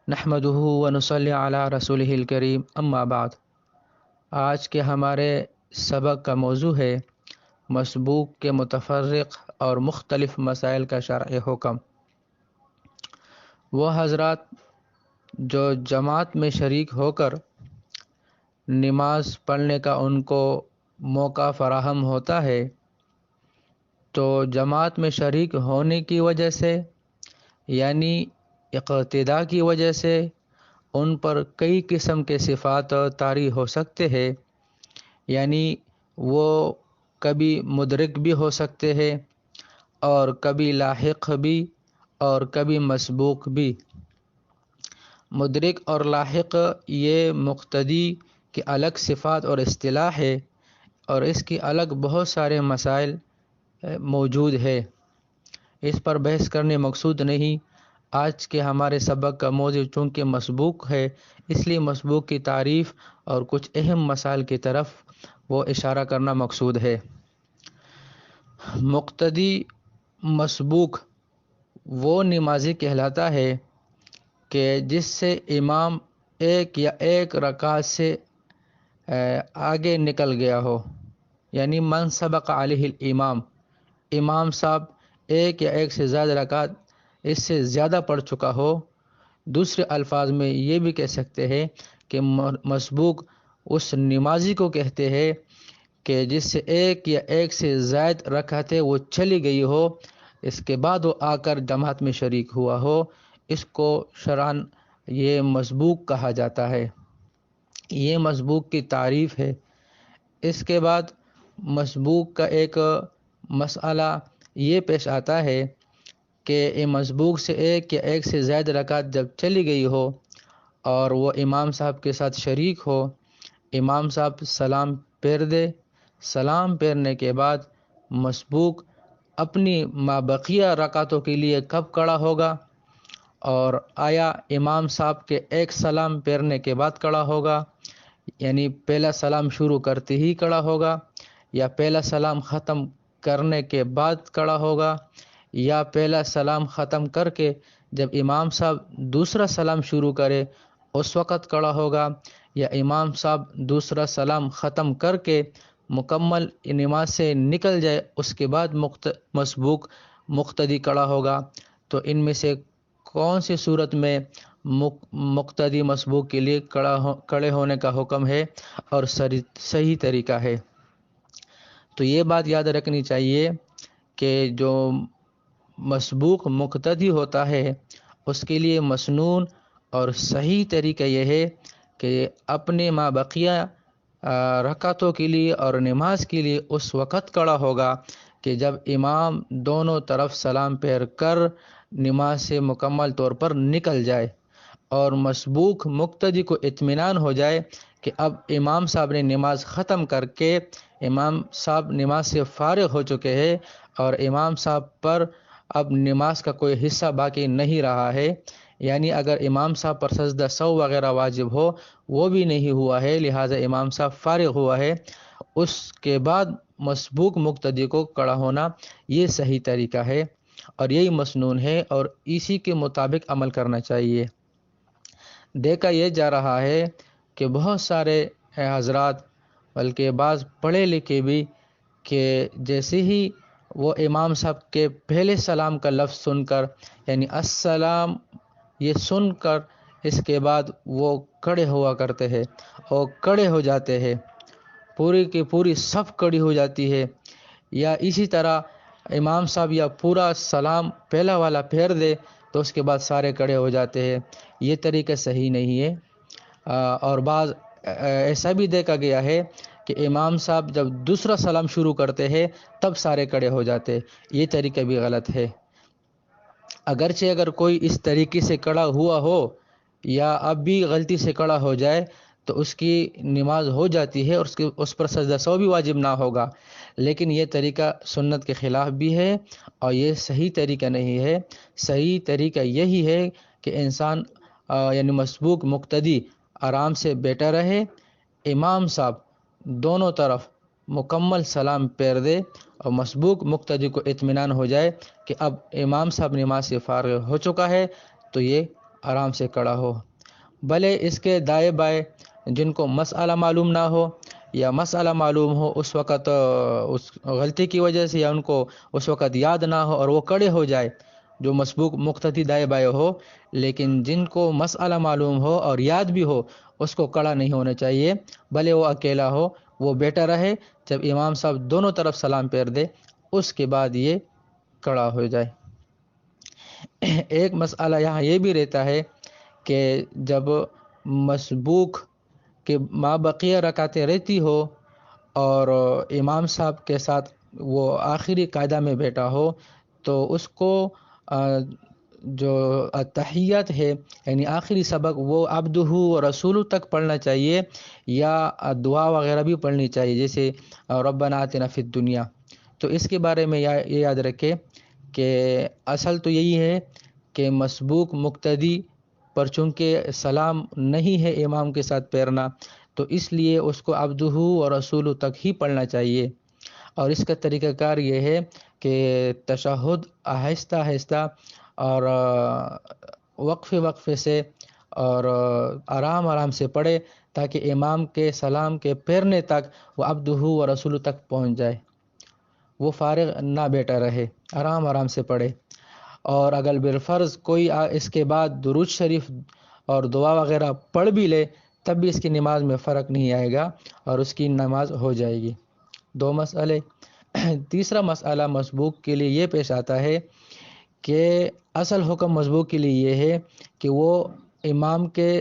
نحمدہ ونصلی علی رسولہ الکریم اما بعد۔ آج کے ہمارے سبق کا موضوع ہے مسبوق کے متفرق اور مختلف مسائل کا شرعی حکم۔ وہ حضرات جو جماعت میں شریک ہو کر نماز پڑھنے کا ان کو موقع فراہم ہوتا ہے تو جماعت میں شریک ہونے کی وجہ سے یعنی اقتداء کی وجہ سے ان پر کئی قسم کے صفات طاری ہو سکتے ہیں، یعنی وہ کبھی مدرک بھی ہو سکتے ہیں اور کبھی لاحق بھی اور کبھی مسبوق بھی۔ مدرک اور لاحق یہ مقتدی کی الگ صفات اور اصطلاح ہے اور اس کی الگ بہت سارے مسائل موجود ہے، اس پر بحث کرنے مقصود نہیں۔ آج کے ہمارے سبق کا موضوع چونکہ مسبوق ہے اس لیے مسبوق کی تعریف اور کچھ اہم مسائل کی طرف وہ اشارہ کرنا مقصود ہے۔ مقتدی مسبوق وہ نمازی کہلاتا ہے کہ جس سے امام ایک یا ایک رکعت سے آگے نکل گیا ہو، یعنی من سبق علیہ الامام، امام صاحب ایک یا ایک سے زیادہ رکعت اس سے زیادہ پڑھ چکا ہو۔ دوسرے الفاظ میں یہ بھی کہہ سکتے ہیں کہ مسبوق اس نمازی کو کہتے ہیں کہ جس سے ایک یا ایک سے زائد رکعتیں وہ چلی گئی ہو، اس کے بعد وہ آ کر جماعت میں شریک ہوا ہو، اس کو شرعاً یہ مسبوق کہا جاتا ہے۔ یہ مسبوق کی تعریف ہے۔ اس کے بعد مسبوق کا ایک مسئلہ یہ پیش آتا ہے کہ مسبوق سے ایک یا ایک سے زائد رکعت جب چلی گئی ہو اور وہ امام صاحب کے ساتھ شریک ہو، امام صاحب سلام پھیر دے، سلام پھیرنے کے بعد مسبوق اپنی مابقیہ رکعتوں کے لیے کب کھڑا ہوگا، اور آیا امام صاحب کے ایک سلام پھیرنے کے بعد کھڑا ہوگا، یعنی پہلا سلام شروع کرتے ہی کھڑا ہوگا، یا پہلا سلام ختم کرنے کے بعد کھڑا ہوگا، یا پہلا سلام ختم کر کے جب امام صاحب دوسرا سلام شروع کرے اس وقت کھڑا ہوگا، یا امام صاحب دوسرا سلام ختم کر کے مکمل نماز سے نکل جائے اس کے بعد مسبوق مقتدی کھڑا ہوگا۔ تو ان میں سے کون سی صورت میں مقتدی مسبوق کے لیے کھڑے ہونے کا حکم ہے اور صحیح طریقہ ہے؟ تو یہ بات یاد رکھنی چاہیے کہ جو مسبوق مقتدی ہوتا ہے اس کے لیے مسنون اور صحیح طریقہ یہ ہے کہ اپنے مابقیہ رکعتوں کے لیے اور نماز کے لیے اس وقت کھڑا ہوگا کہ جب امام دونوں طرف سلام پھیر کر نماز سے مکمل طور پر نکل جائے اور مسبوق مقتدی کو اطمینان ہو جائے کہ اب امام صاحب نے نماز ختم کر کے امام صاحب نماز سے فارغ ہو چکے ہیں اور امام صاحب پر اب نماز کا کوئی حصہ باقی نہیں رہا ہے، یعنی اگر امام صاحب پر سجدہ سہو وغیرہ واجب ہو وہ بھی نہیں ہوا ہے، لہٰذا امام صاحب فارغ ہوا ہے، اس کے بعد مسبوق مقتدی کو کھڑا ہونا یہ صحیح طریقہ ہے اور یہی مسنون ہے اور اسی کے مطابق عمل کرنا چاہیے۔ دیکھا یہ جا رہا ہے کہ بہت سارے حضرات بلکہ بعض پڑھے لکھے بھی کہ جیسے ہی وہ امام صاحب کے پہلے سلام کا لفظ سن کر یعنی السلام یہ سن کر اس کے بعد وہ کھڑے ہوا کرتے ہیں اور کھڑے ہو جاتے ہیں، پوری کی پوری صف کھڑی ہو جاتی ہے، یا اسی طرح امام صاحب یا پورا سلام پہلا والا پھیر دے تو اس کے بعد سارے کھڑے ہو جاتے ہیں، یہ طریقہ صحیح نہیں ہے۔ اور بعض ایسا بھی دیکھا گیا ہے کہ امام صاحب جب دوسرا سلام شروع کرتے ہیں تب سارے کھڑے ہو جاتے، یہ طریقہ بھی غلط ہے۔ اگرچہ اگر کوئی اس طریقے سے کھڑا ہوا ہو یا اب بھی غلطی سے کھڑا ہو جائے تو اس کی نماز ہو جاتی ہے اور اس پر سجدہ سہو بھی واجب نہ ہوگا، لیکن یہ طریقہ سنت کے خلاف بھی ہے اور یہ صحیح طریقہ نہیں ہے۔ صحیح طریقہ یہی ہے کہ انسان یعنی مسبوق مقتدی آرام سے بیٹھا رہے، امام صاحب دونوں طرف مکمل سلام پھیر دے اور مسبوق مقتدی کو اطمینان ہو جائے کہ اب امام صاحب نماز سے فارغ ہو چکا ہے تو یہ آرام سے کھڑا ہو، بھلے اس کے دائیں بائیں جن کو مسئلہ معلوم نہ ہو یا مسئلہ معلوم ہو اس وقت اس غلطی کی وجہ سے، یا ان کو اس وقت یاد نہ ہو اور وہ کھڑے ہو جائے، جو مسبوق مقتدی دائیں بائیں ہو، لیکن جن کو مسئلہ معلوم ہو اور یاد بھی ہو اس کو کھڑا نہیں ہونا چاہیے، بھلے وہ اکیلا ہو، وہ بیٹھا رہے جب امام صاحب دونوں طرف سلام پھیر دے اس کے بعد یہ کھڑا ہو جائے۔ ایک مسئلہ یہاں یہ بھی رہتا ہے کہ جب مسبوق کے مابقیہ رکعتیں رہتی ہو اور امام صاحب کے ساتھ وہ آخری قاعدہ میں بیٹھا ہو تو اس کو جو تحیت ہے یعنی آخری سبق وہ عبدہ و رسول تک پڑھنا چاہیے یا دعا وغیرہ بھی پڑھنی چاہیے، جیسے ربنا آتنا فی الدنیا۔ تو اس کے بارے میں یہ یاد رکھے کہ اصل تو یہی ہے کہ مسبوق مقتدی پر چونکہ سلام نہیں ہے امام کے ساتھ پھیرنا، تو اس لیے اس کو عبدہ و رسول تک ہی پڑھنا چاہیے۔ اور اس کا طریقہ کار یہ ہے کہ تشہد آہستہ آہستہ اور وقفے وقفے سے اور آرام آرام سے پڑھے تاکہ امام کے سلام کے پھیرنے تک وہ عبدہ و رسول تک پہنچ جائے، وہ فارغ نہ بیٹھا رہے، آرام آرام سے پڑھے۔ اور اگر بالفرض کوئی اس کے بعد درود شریف اور دعا وغیرہ پڑھ بھی لے تب بھی اس کی نماز میں فرق نہیں آئے گا اور اس کی نماز ہو جائے گی۔ دو مسئلے۔ تیسرا مسئلہ مسبوق کے لیے یہ پیش آتا ہے کہ اصل حکم مسبوق کے لیے یہ ہے کہ وہ امام کے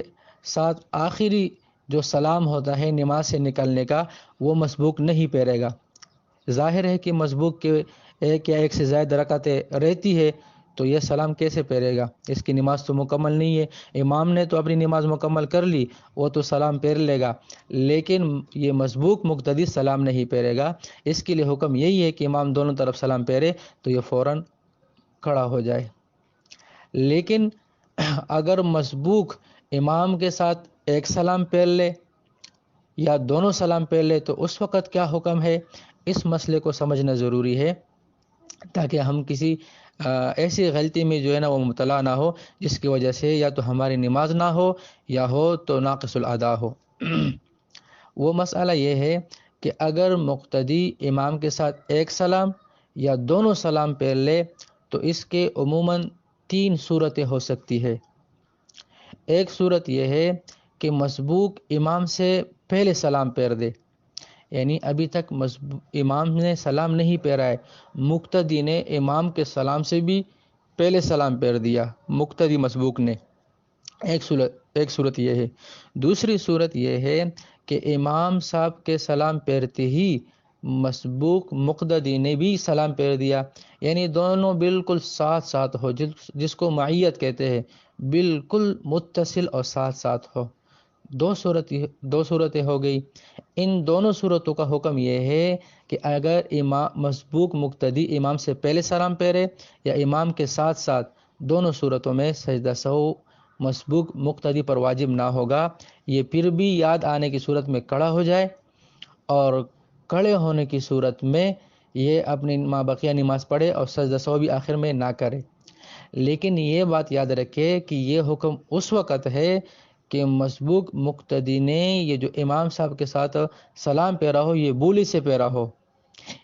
ساتھ آخری جو سلام ہوتا ہے نماز سے نکلنے کا وہ مسبوق نہیں پھیرے گا۔ ظاہر ہے کہ مسبوق کے ایک یا ایک سے زائد رکعتیں رہتی ہے تو یہ سلام کیسے پھیرے گا؟ اس کی نماز تو مکمل نہیں ہے۔ امام نے تو اپنی نماز مکمل کر لی، وہ تو سلام پھیر لے گا، لیکن یہ مسبوق مقتدی سلام نہیں پھیرے گا۔ اس کے لیے حکم یہی ہے کہ امام دونوں طرف سلام پھیرے تو یہ فوراً کھڑا ہو جائے۔ لیکن اگر مسبوق امام کے ساتھ ایک سلام پھیر لے یا دونوں سلام پھیر لے تو اس وقت کیا حکم ہے؟ اس مسئلے کو سمجھنا ضروری ہے تاکہ ہم کسی ایسی غلطی میں جو ہے نا وہ مبتلا نہ ہو جس کی وجہ سے یا تو ہماری نماز نہ ہو یا ہو تو ناقص الادا ہو۔ وہ مسئلہ یہ ہے کہ اگر مقتدی امام کے ساتھ ایک سلام یا دونوں سلام پھیر لے تو اس کے عموماً 3 صورتیں ہو سکتی ہے۔ ایک صورت یہ ہے کہ مسبوق امام سے پہلے سلام پھیر دے، یعنی ابھی تک امام نے سلام نہیں پھیرا ہے، مقتدی نے امام کے سلام سے بھی پہلے سلام پھیر دیا مقتدی مسبوق نے۔ ایک صورت یہ ہے۔ دوسری صورت یہ ہے کہ امام صاحب کے سلام پھیرتے ہی مسبوق مقتدی نے بھی سلام پھیر دیا، یعنی دونوں بالکل ساتھ ساتھ ہو، جس کو معیت کہتے ہیں، بالکل متصل اور ساتھ ساتھ ہو۔ دو صورتیں ہو گئی۔ ان دونوں صورتوں کا حکم یہ ہے کہ اگر مسبوق مقتدی امام سے پہلے سلام پھیرے یا امام کے ساتھ ساتھ، دونوں صورتوں میں سجدہ سہو مسبوق مقتدی پر واجب نہ ہوگا۔ یہ پھر بھی یاد آنے کی صورت میں کھڑا ہو جائے اور کھڑے ہونے کی صورت میں یہ اپنی مابقیہ نماز پڑھے اور سجدہ سہو بھی آخر میں نہ کرے۔ لیکن یہ بات یاد رکھے کہ یہ حکم اس وقت ہے کہ مسبوق مقتدی نے یہ جو امام صاحب کے ساتھ سلام پھیرا ہو یہ بھولی سے پھیرا ہو،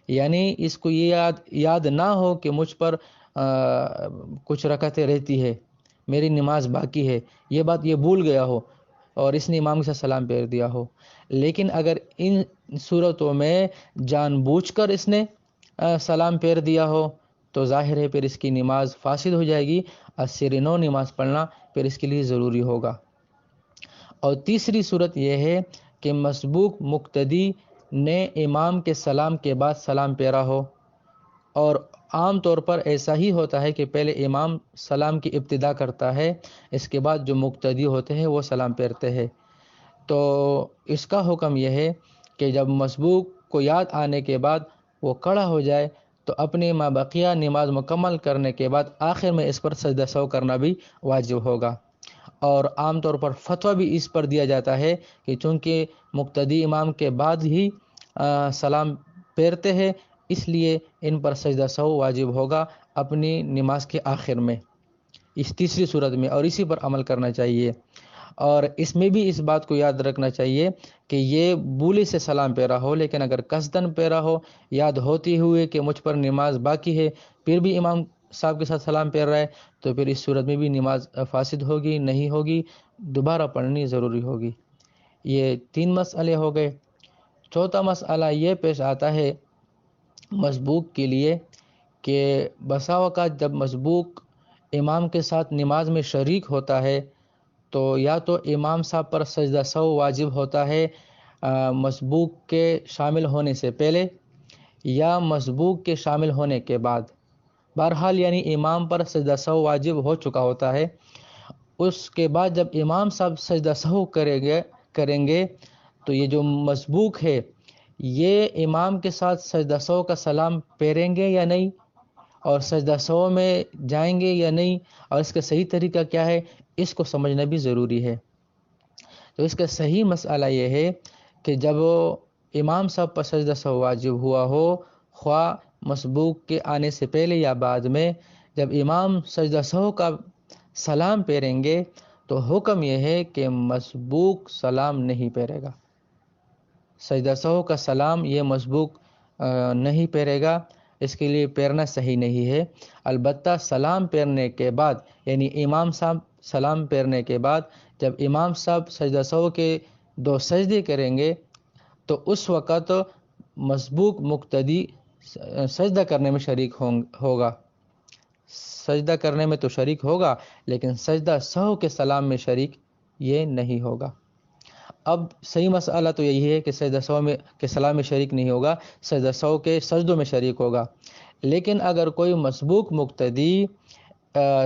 یعنی اس کو یہ یاد نہ ہو کہ مجھ پر کچھ رکعتیں رہتی ہے، میری نماز باقی ہے، یہ بات یہ بھول گیا ہو اور اس نے امام کے ساتھ سلام پھیر دیا ہو۔ لیکن اگر ان صورتوں میں جان بوجھ کر اس نے سلام پھیر دیا ہو تو ظاہر ہے پھر اس کی نماز فاسد ہو جائے گی، سر نو نماز پڑھنا پھر اس کے لیے ضروری ہوگا۔ اور تیسری صورت یہ ہے کہ مسبوق مقتدی نے امام کے سلام کے بعد سلام پھیرا ہو، اور عام طور پر ایسا ہی ہوتا ہے کہ پہلے امام سلام کی ابتدا کرتا ہے، اس کے بعد جو مقتدی ہوتے ہیں وہ سلام پھیرتے ہیں۔ تو اس کا حکم یہ ہے کہ جب مسبوق کو یاد آنے کے بعد وہ کھڑا ہو جائے تو اپنی مابقیہ نماز مکمل کرنے کے بعد آخر میں اس پر سجدہ سہو کرنا بھی واجب ہوگا۔ اور عام طور پر فتویٰ بھی اس پر دیا جاتا ہے کہ چونکہ مقتدی امام کے بعد ہی سلام پھیرتے ہیں اس لیے ان پر سجدہ سہو واجب ہوگا اپنی نماز کے آخر میں۔ اس تیسری صورت میں، اور اسی پر عمل کرنا چاہیے۔ اور اس میں بھی اس بات کو یاد رکھنا چاہیے کہ یہ بھولی سے سلام پیرا ہو، لیکن اگر قصدن پیرا ہو، یاد ہوتی ہوئے کہ مجھ پر نماز باقی ہے، پھر بھی امام صاحب کے ساتھ سلام پھیر رہا ہے، تو پھر اس صورت میں بھی نماز فاسد ہوگی، نہیں ہوگی، دوبارہ پڑھنی ضروری ہوگی۔ یہ 3 مسئلے ہو گئے۔ چوتھا مسئلہ یہ پیش آتا ہے مسبوق کے لیے کہ بسا اوقات جب مسبوق امام کے ساتھ نماز میں شریک ہوتا ہے تو یا تو امام صاحب پر سجدہ سہو واجب ہوتا ہے مسبوق کے شامل ہونے سے پہلے یا مسبوق کے شامل ہونے کے بعد۔ بہرحال یعنی امام پر سجدہ سہو واجب ہو چکا ہوتا ہے، اس کے بعد جب امام صاحب سجدہ سہو کریں گے تو یہ جو مسبوق ہے یہ امام کے ساتھ سجدہ سہو کا سلام پھیریں گے یا نہیں، اور سجدہ سہو میں جائیں گے یا نہیں، اور اس کا صحیح طریقہ کیا ہے، اس کو سمجھنا بھی ضروری ہے۔ تو اس کا صحیح مسئلہ یہ ہے کہ جب امام صاحب پر سجدہ سہو واجب ہوا ہو، خواہ مسبوق کے آنے سے پہلے یا بعد میں، جب امام سجدہ سہو کا سلام پھیریں گے تو حکم یہ ہے کہ مسبوق سلام نہیں پھیرے گا، سجدہ سہو کا سلام یہ مسبوق نہیں پھیرے گا، اس کے لیے پھیرنا صحیح نہیں ہے۔ البتہ سلام پھیرنے کے بعد، یعنی امام صاحب سلام پھیرنے کے بعد جب امام صاحب سجدہ سہو کے 2 سجدے کریں گے تو اس وقت مسبوق مقتدی سجدہ کرنے میں شریک ہوگا، سجدہ کرنے میں تو شریک ہوگا لیکن سجدہ سہو کے سلام میں شریک یہ نہیں ہوگا۔ اب صحیح مسئلہ تو یہی ہے کہ سجدہ سہو کے سلام میں شریک نہیں ہوگا، سجدہ سہو کے سجدوں میں شریک ہوگا۔ لیکن اگر کوئی مسبوق مقتدی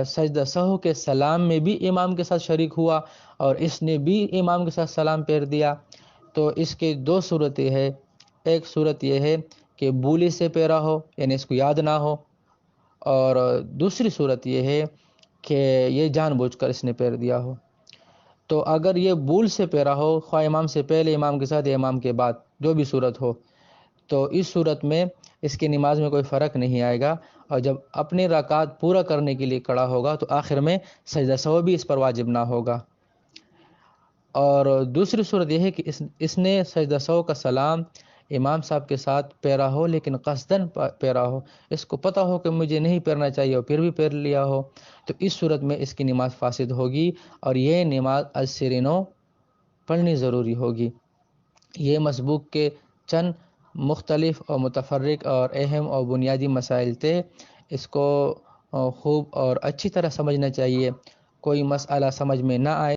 سجدہ سہو کے سلام میں بھی امام کے ساتھ شریک ہوا اور اس نے بھی امام کے ساتھ سلام پھیر دیا تو اس کے 2 صورتیں ہیں۔ ایک صورت یہ ہے کہ بھولی سے پھیرا ہو، یعنی اس کو یاد نہ ہو، اور دوسری صورت یہ ہے کہ یہ جان بوجھ کر اس نے پھیر دیا ہو۔ تو اگر یہ بھول سے پھیرا ہو، خواہ امام سے پہلے، امام کے ساتھ یا امام کے بعد، جو بھی صورت ہو، تو اس صورت میں اس کی نماز میں کوئی فرق نہیں آئے گا، اور جب اپنی رکعت پورا کرنے کے لیے کھڑا ہوگا تو آخر میں سجدہ سہو بھی اس پر واجب نہ ہوگا۔ اور دوسری صورت یہ ہے کہ اس نے سجدہ سہو کا سلام امام صاحب کے ساتھ پھیرا ہو لیکن قصدن پھیرا ہو، اس کو پتہ ہو کہ مجھے نہیں پھیرنا چاہیے اور پھر بھی پھیر لیا ہو، تو اس صورت میں اس کی نماز فاسد ہوگی اور یہ نماز السرینو پڑھنی ضروری ہوگی۔ یہ مسبوق کے چند مختلف اور متفرق اور اہم اور بنیادی مسائل تھے، اس کو خوب اور اچھی طرح سمجھنا چاہیے۔ کوئی مسئلہ سمجھ میں نہ آئے